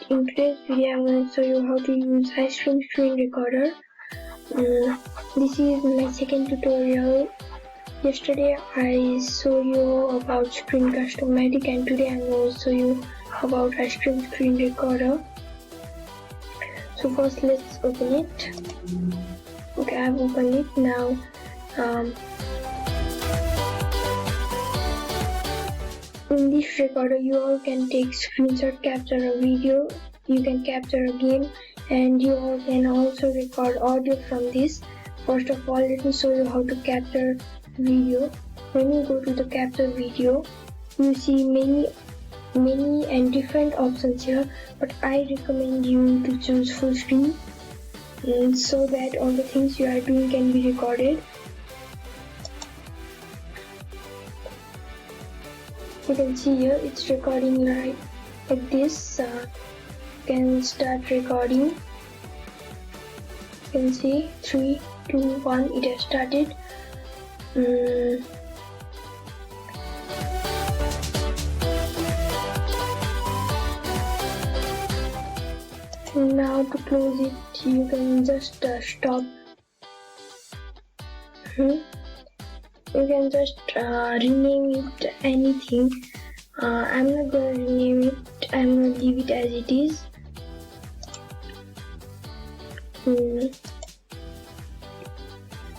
In today's video, I'm going to show you how to use Ice Cream Screen Recorder. This is my second tutorial. Yesterday I showed you about Screencast-O-Matic, and today I'm going to show you about Ice Cream Screen Recorder. So first let's open it. Okay, I've opened it now. In this recorder, you all can take screenshot, capture a video, you can capture a game, and you all can also record audio from this. First of all, let me show you how to capture video. When you go to the capture video, you see many and different options here, but I recommend you to choose full screen so that all the things you are doing can be recorded. You can see here it's recording like this. You can start recording. You can see 3, 2, 1, it has started. Now to close it, you can just stop. You can just rename it anything. I'm not going to rename it, I'm going to leave it as it is. You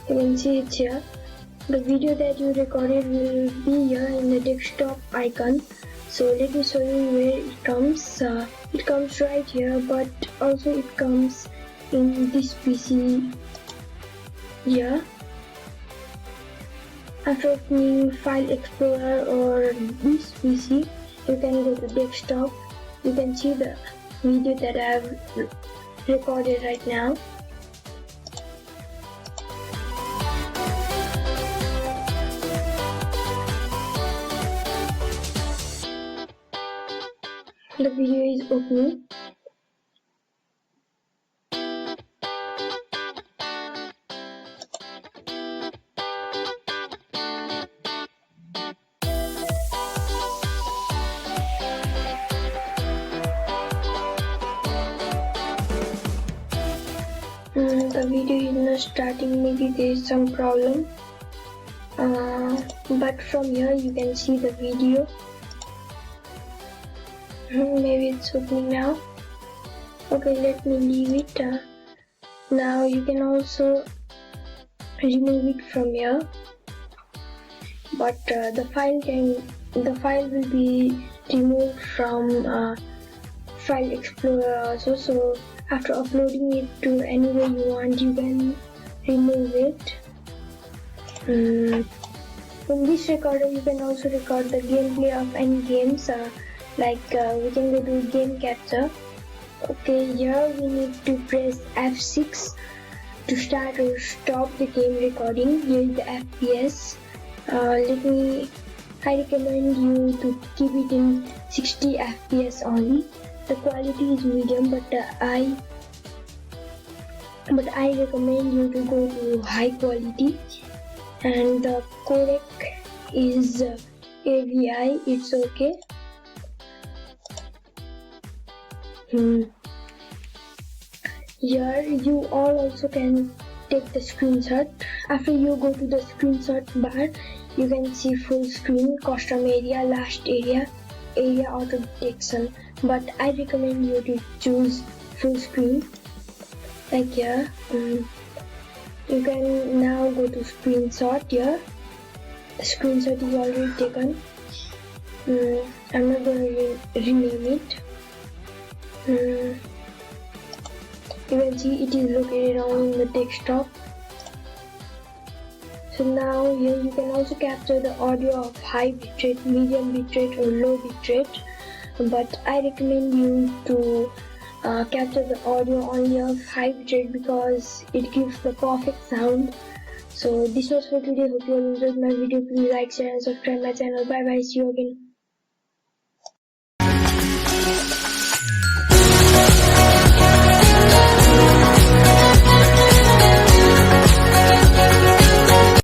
can see it here. The video that you recorded will be here in the desktop icon. So let me show you where it comes. It comes right here, but also it comes in this PC here. After opening File Explorer or this PC, you can go to desktop. You can see the video that I have recorded right now. The video is opening. The video is not starting, maybe there is some problem, but from here you can see the video. Maybe it's opening now. Okay, let me leave it. Now you can also remove it from here, but the file will be removed from File Explorer also. So after uploading it to anywhere you want, you can remove it. In this recorder, you can also record the gameplay of any games. We can go to game capture. Okay, here we need to press F6 to start or stop the game recording. Here is the FPS. I recommend you to keep it in 60 FPS only. The quality is medium, but I recommend you to go to high quality. And the codec is AVI. It's okay. Here you all also can take the screenshot. After you go to the screenshot bar, you can see full screen, custom area, last area, area auto detection. But I recommend you to choose full screen. Like here, you can now go to screenshot here. The screenshot is already taken. I'm not going to rename it. You can see it is located on the desktop. So now here you can also capture the audio of high bitrate, medium bitrate or low bitrate, but I recommend you to capture the audio only of high bitrate because it gives the perfect sound. So this was for today. Hope you all enjoyed my video. Please like, share and subscribe my channel. Bye bye. See you again.